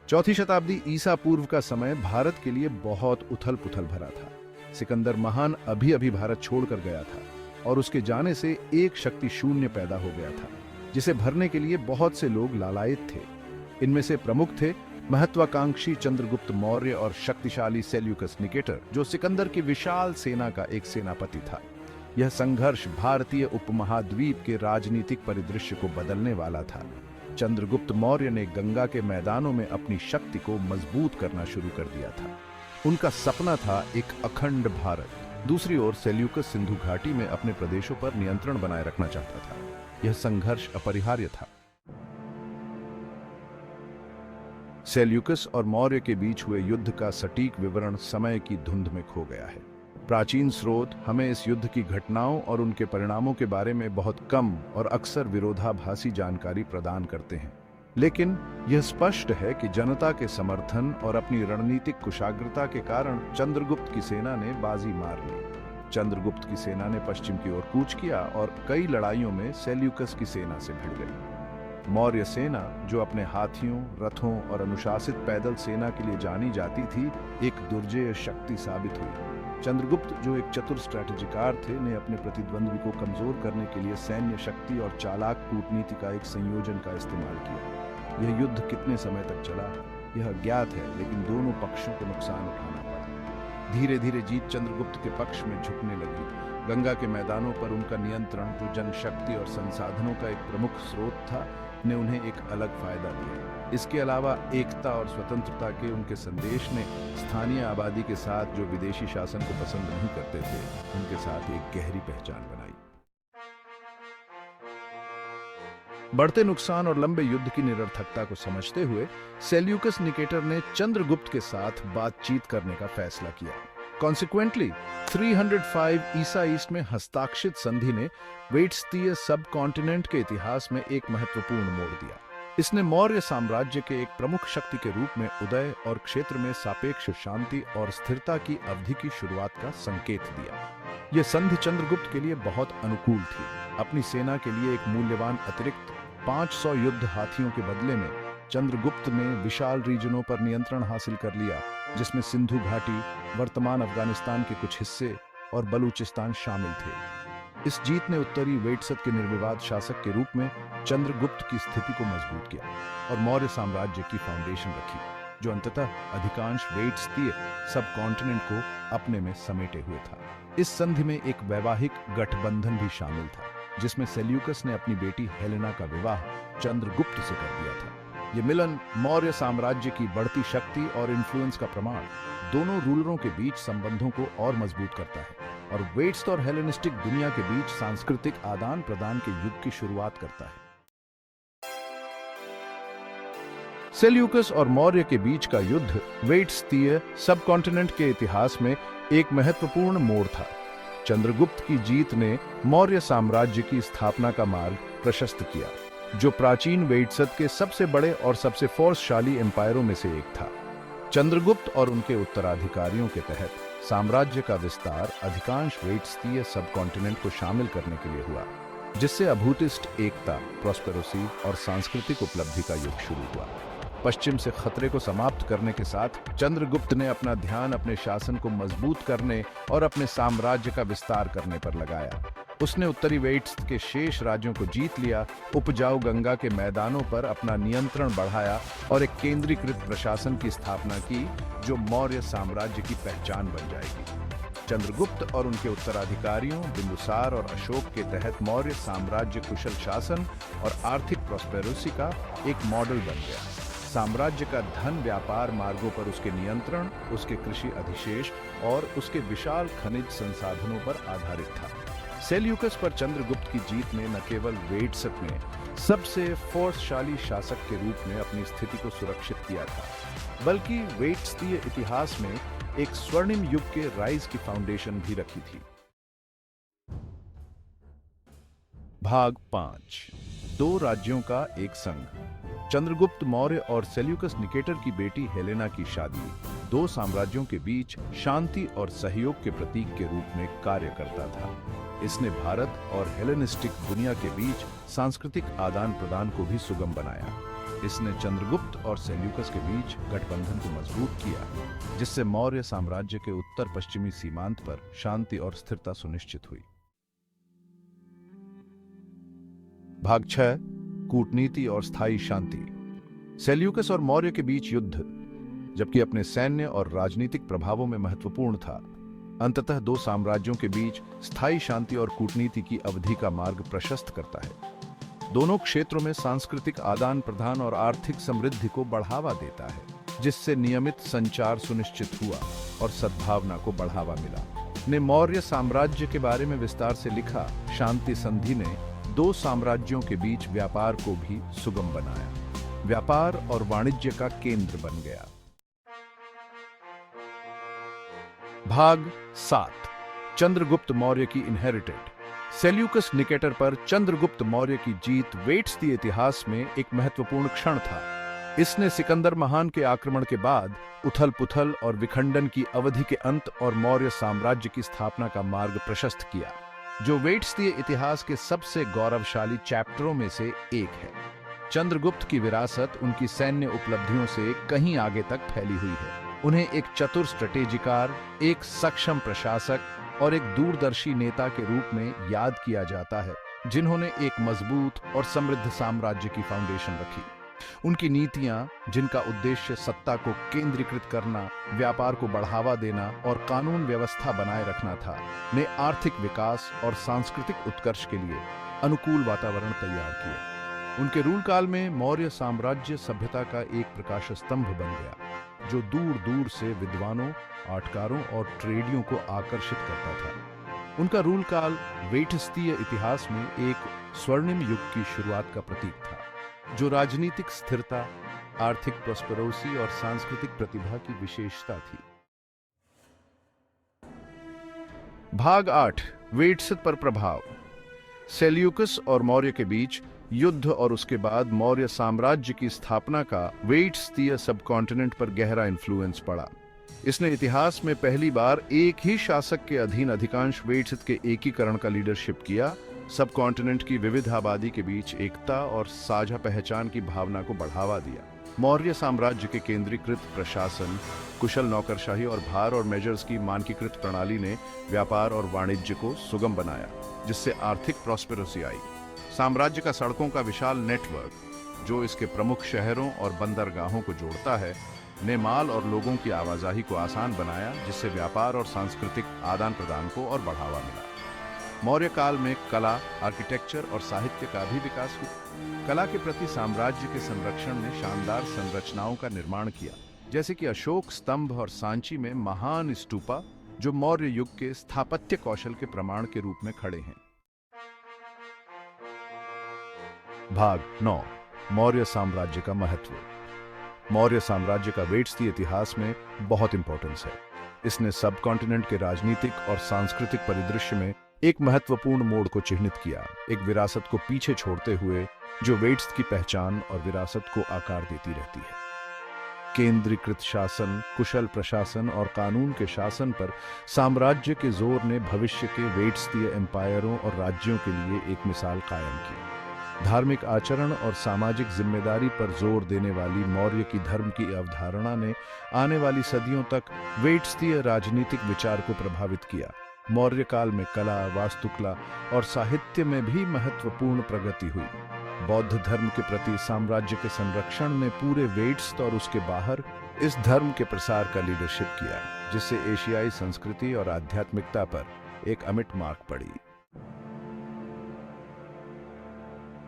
चौथी शताब्दी ईसा पूर्व का समय भारत के लिए बहुत उथल पुथल भरा था। सिकंदर महान अभी अभी भारत छोड़कर गया था और उसके जाने से एक शक्ति शून्य पैदा हो गया था, जिसे भरने के लिए बहुत से लोग लालायित थे। इनमें से प्रमुख थे महत्वाकांक्षी चंद्रगुप्त मौर्य और शक्तिशाली सेल्यूकस निकेटर, जो सिकंदर की विशाल सेना का एक सेनापति था। यह संघर्ष भारतीय उपमहाद्वीप के राजनीतिक परिदृश्य को बदलने वाला था। चंद्रगुप्त मौर्य ने गंगा के मैदानों में अपनी शक्ति को मजबूत करना शुरू कर दिया था। उनका सपना था एक अखंड भारत। दूसरी ओर सेल्यूकस सिंधु घाटी में अपने प्रदेशों पर नियंत्रण बनाए रखना चाहता था। यह संघर्ष अपरिहार्य था। सेल्यूकस और मौर्य के बीच हुए युद्ध का सटीक विवरण समय की धुंध में खो गया है। प्राचीन स्रोत हमें इस युद्ध की घटनाओं और उनके परिणामों के बारे में बहुत कम और अक्सर विरोधाभासी जानकारी प्रदान करते हैं, लेकिन यह स्पष्ट है कि जनता के समर्थन और अपनी रणनीतिक कुशाग्रता के कारण चंद्रगुप्त की सेना ने बाजी मार ली। चंद्रगुप्त की सेना ने पश्चिम की ओर कूच किया और कई लड़ाइयों में सेल्यूकस की सेना से भिड़ गई। मौर्य सेना, जो अपने हाथियों, रथों और अनुशासित पैदल सेना के लिए जानी जाती थी, एक दुर्जेय शक्ति साबित हुई। चंद्रगुप्त, जो एक चतुर स्ट्रैटेजिकार थे, ने अपने प्रतिद्वंद्वी को कमजोर करने के लिए सैन्य शक्ति और चालाक कूटनीति का एक संयोजन का इस्तेमाल किया। यह युद्ध कितने समय तक चला, यह अज्ञात है, लेकिन दोनों पक्षों को नुकसान उठाना पड़ा। धीरे धीरे जीत चंद्रगुप्त के पक्ष में झुकने लगी। गंगा के मैदानों पर उनका नियंत्रण, जो जनशक्ति और संसाधनों का एक प्रमुख स्रोत था, ने उन्हें एक अलग फायदा दिया। इसके अलावा एकता और स्वतंत्रता के उनके संदेश ने स्थानीय आबादी के साथ, जो विदेशी शासन को पसंद नहीं करते थे, उनके साथ एक गहरी पहचान बनाई। बढ़ते नुकसान और लंबे युद्ध की निरर्थकता को समझते हुए सेल्यूकस निकेटर ने चंद्रगुप्त के साथ बातचीत करने का फैसला किया। कॉन्सिक्वेंटली 305 ईसा ईस्ट में हस्ताक्षरित संधि ने वेट्सतीय सब कॉन्टिनेंट के इतिहास में एक महत्वपूर्ण मोड़ दिया। इसने मौर्य साम्राज्य के एक प्रमुख शक्ति के रूप में उदय और क्षेत्र में सापेक्ष शांति और स्थिरता की अवधि की शुरुआत का संकेत दिया। यह संधि चंद्रगुप्त के लिए बहुत अनुकूल थी। अपनी सेना के लिए एक मूल्यवान अतिरिक्त 500 युद्ध हाथियों के बदले में चंद्रगुप्त ने विशाल रीजनों पर नियंत्रण हासिल कर लिया, जिसमें सिंधु घाटी, वर्तमान अफगानिस्तान के कुछ हिस्से और बलूचिस्तान शामिल थे। इस जीत ने उत्तरी वेट्सत के निर्विवाद शासक के रूप में चंद्रगुप्त की स्थिति को मजबूत किया और मौर्य साम्राज्य की फाउंडेशन रखी, जो अंततः अधिकांश वेट्सतीय सब कॉन्टिनेंट को अपने में समेटे हुए था। इस संधि में एक वैवाहिक गठबंधन भी शामिल था, जिसमें सेल्यूकस ने अपनी बेटी हेलेना का विवाह चंद्रगुप्त से कर दिया था। यह मिलन मौर्य साम्राज्य की बढ़ती शक्ति और इन्फ्लुएंस का प्रमाण, दोनों रूलरों के बीच संबंधों को और मजबूत करता है और वेट्स और हेलेनिस्टिक दुनिया के बीच सांस्कृतिक आदान प्रदान के युग की शुरुआत करता है। सेल्यूकस और मौर्य के बीच का युद्ध वेट्सतीय सब कॉन्टिनेंट के इतिहास में एक महत्वपूर्ण मोड़ था। चंद्रगुप्त की जीत ने मौर्य साम्राज्य की स्थापना का मार्ग प्रशस्त किया, जो प्राचीन वेट्सत के सबसे बड़े और सबसे फोर्सशाली एम्पायरों में से एक था। चंद्रगुप्त और उनके उत्तराधिकारियों के तहत साम्राज्य का विस्तार अधिकांश वेट्सतीय सब कॉन्टिनेंट को शामिल करने के लिए हुआ, जिससे अभूतिष्ट एकता, प्रॉस्पेरेसी और सांस्कृतिक उपलब्धि का युग शुरू हुआ। पश्चिम से खतरे को समाप्त करने के साथ चंद्रगुप्त ने अपना ध्यान अपने शासन को मजबूत करने और अपने साम्राज्य का विस्तार करने पर लगाया। उसने उत्तरी वेट्स के शेष राज्यों को जीत लिया, उपजाऊ गंगा के मैदानों पर अपना नियंत्रण बढ़ाया और एक केंद्रीकृत प्रशासन की स्थापना की, जो मौर्य साम्राज्य की पहचान बन जाएगी। चंद्रगुप्त और उनके उत्तराधिकारियों बिंदुसार और अशोक के तहत मौर्य साम्राज्य कुशल शासन और आर्थिक प्रॉस्पेरेसी का एक मॉडल बन गया। साम्राज्य का धन व्यापार मार्गों पर उसके नियंत्रण, उसके कृषि अधिशेष और उसके विशाल खनिज संसाधनों पर आधारित था। सेल्यूकस पर चंद्रगुप्त की जीत ने न केवल वेट्सत में सबसे फोर्सशाली शासक के रूप में अपनी स्थिति को सुरक्षित किया था, बल्कि वेट्सतीय इतिहास में एक स्वर्णिम युग के राइज की फाउंडेशन भी रखी थी। भाग 5, 2 राज्यों का एक संघ। चंद्रगुप्त मौर्य और सेल्यूकस निकेटर की बेटी हेलेना की शादी 2 साम्राज्यों के बीच शांति और सहयोग के प्रतीक के रूप में कार्य करता था। इसने भारत और हेलेनिस्टिक दुनिया के बीच सांस्कृतिक आदान प्रदान को भी सुगम बनाया। इसने चंद्रगुप्त और सेल्यूकस के बीच गठबंधन को मजबूत किया, जिससे मौर्य साम्राज्य के उत्तर पश्चिमी सीमांत पर शांति और स्थिरता सुनिश्चित हुई। भाग 6 कूटनीति और स्थायी शांति। सेल्यूकस और मौर्य के बीच युद्ध, जबकि अपने सैन्य और राजनीतिक प्रभावों में महत्वपूर्ण था, अंततः दो साम्राज्यों के बीच स्थायी शांति और कूटनीति की अवधि का मार्ग प्रशस्त करता है। दोनों क्षेत्रों में सांस्कृतिक आदान प्रदान और आर्थिक समृद्धि को बढ़ावा देता है, जिससे नियमित संचार सुनिश्चित हुआ और सद्भावना को बढ़ावा मिला। ने मौर्य साम्राज्य के बारे में विस्तार से लिखा। शांति संधि ने दो साम्राज्यों के बीच व्यापार को भी सुगम बनाया, व्यापार और वाणिज्य का केंद्र बन गया। भाग 7 चंद्रगुप्त मौर्य की इनहेरिटेड। सेल्यूकस निकेटर पर चंद्रगुप्त मौर्य की जीत वेट्सतीय इतिहास में एक महत्वपूर्ण क्षण था। इसने सिकंदर महान के आक्रमण के बाद उथल पुथल और विखंडन की अवधि के अंत और मौर्य साम्राज्य की स्थापना का मार्ग प्रशस्त किया, जो वेट्सतीय इतिहास के सबसे गौरवशाली चैप्टरों में से एक है। चंद्रगुप्त की विरासत उनकी सैन्य उपलब्धियों से कहीं आगे तक फैली हुई है। उन्हें एक चतुर स्ट्रेटेजिकार, एक सक्षम प्रशासक और एक दूरदर्शी नेता के रूप में याद किया जाता है, जिन्होंने एक मजबूत और समृद्ध साम्राज्य की फाउंडेशन रखी। उनकी नीतियां, जिनका उद्देश्य सत्ता को केंद्रीकृत करना, व्यापार को बढ़ावा देना और कानून व्यवस्था बनाए रखना था, ने आर्थिक विकास और सांस्कृतिक उत्कर्ष के लिए अनुकूल वातावरण तैयार किए। उनके रूल काल में मौर्य साम्राज्य सभ्यता का एक प्रकाश स्तंभ बन गया, जो दूर दूर से विद्वानों, आटकारों और ट्रेडियों को आकर्षित करता था। उनका रूल काल वेट्सतीय इतिहास में एक स्वर्णिम युग की शुरुआत का प्रतीक था, जो राजनीतिक स्थिरता, आर्थिक प्रॉस्पेरोसी और सांस्कृतिक प्रतिभा की विशेषता थी। भाग 8 वेट्स पर प्रभाव। सेल्यूकस और मौर्य के बीच युद्ध और उसके बाद मौर्य साम्राज्य की स्थापना का वेट्सतीय सबकॉन्टिनेंट पर गहरा इन्फ्लुएंस पड़ा। इसने इतिहास में पहली बार एक ही शासक के अधीन अधिकांश वेट्स के एकीकरण का लीडरशिप किया, सबकॉन्टिनेंट की विविध आबादी के बीच एकता और साझा पहचान की भावना को बढ़ावा दिया। मौर्य साम्राज्य के केंद्रीकृत प्रशासन, कुशल नौकरशाही और भार और मेजर्स की मानकीकृत प्रणाली ने व्यापार और वाणिज्य को सुगम बनाया, जिससे आर्थिक प्रॉस्पेरोसी आई। साम्राज्य का सड़कों का विशाल नेटवर्क, जो इसके प्रमुख शहरों और बंदरगाहों को जोड़ता है, ने माल और लोगों की आवाजाही को आसान बनाया, जिससे व्यापार और सांस्कृतिक आदान प्रदान को और बढ़ावा मिला। मौर्य काल में कला, आर्किटेक्चर और साहित्य का भी विकास हुआ। कला के प्रति साम्राज्य के संरक्षण ने शानदार संरचनाओं का निर्माण किया, जैसे कि अशोक स्तंभ और सांची में महान स्तूपा, जो मौर्य युग के स्थापत्य कौशल के प्रमाण के रूप में खड़े हैं। भाग 9 मौर्य साम्राज्य का महत्व। मौर्य साम्राज्य का वेट्सतीय इतिहास में बहुत इंपॉर्टेंस है। इसने सबकॉन्टिनेंट के राजनीतिक और सांस्कृतिक परिदृश्य में एक महत्वपूर्ण मोड़ को चिह्नित किया, एक विरासत को पीछे छोड़ते हुए जो वेट्स की पहचान और विरासत को आकार देती रहती है। केंद्रीकृत शासन, कुशल प्रशासन और कानून के शासन पर साम्राज्य के जोर ने भविष्य के वेट्सतीय एम्पायरों और राज्यों के लिए एक मिसाल कायम की। धार्मिक आचरण और सामाजिक जिम्मेदारी पर जोर देने वाली मौर्य की धर्म की अवधारणा ने आने वाली सदियों तक वेट्सतीय राजनीतिक विचार को प्रभावित किया। मौर्य काल में कला, वास्तुकला और साहित्य में भी महत्वपूर्ण प्रगति हुई। बौद्ध धर्म के प्रति साम्राज्य के संरक्षण ने पूरे वेट्स और उसके बाहर इस धर्म के प्रसार का लीडरशिप किया, जिससे एशियाई संस्कृति और आध्यात्मिकता पर एक अमिट मार्क पड़ी।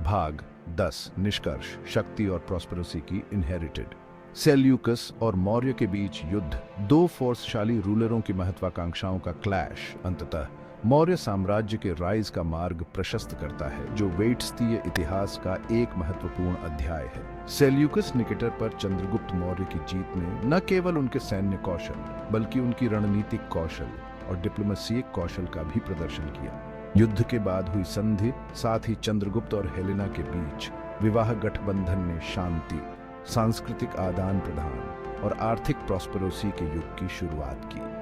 भाग 10 निष्कर्ष, शक्ति और प्रॉस्पेरोसी की इनहेरिटेड। सेल्यूकस और मौर्य के बीच युद्ध, दो फोर्सशाली रूलरों की महत्वाकांक्षाओं का क्लैश, अंततः मौर्य साम्राज्य के राइज का मार्ग प्रशस्त करता है, जो वेट्सतीय इतिहास का एक महत्वपूर्ण अध्याय है। सेल्यूकस निकेटर पर चंद्रगुप्त मौर्य की जीत ने न केवल उनके सैन्य कौशल, बल्कि उनकी रणनीतिक कौशल और डिप्लोमेसी कौशल का भी प्रदर्शन किया। युद्ध के बाद हुई संधि, साथ ही चंद्रगुप्त और हेलेना के बीच विवाह गठबंधन ने शांति, सांस्कृतिक आदान प्रदान और आर्थिक प्रॉस्पेरोसी के युग की शुरुआत की।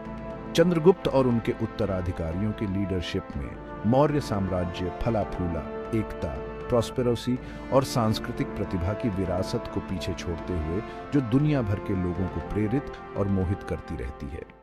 चंद्रगुप्त और उनके उत्तराधिकारियों की लीडरशिप में मौर्य साम्राज्य फला फूला, एकता, प्रॉस्पेरोसी और सांस्कृतिक प्रतिभा की विरासत को पीछे छोड़ते हुए जो दुनिया भर के लोगों को प्रेरित और मोहित करती रहती है।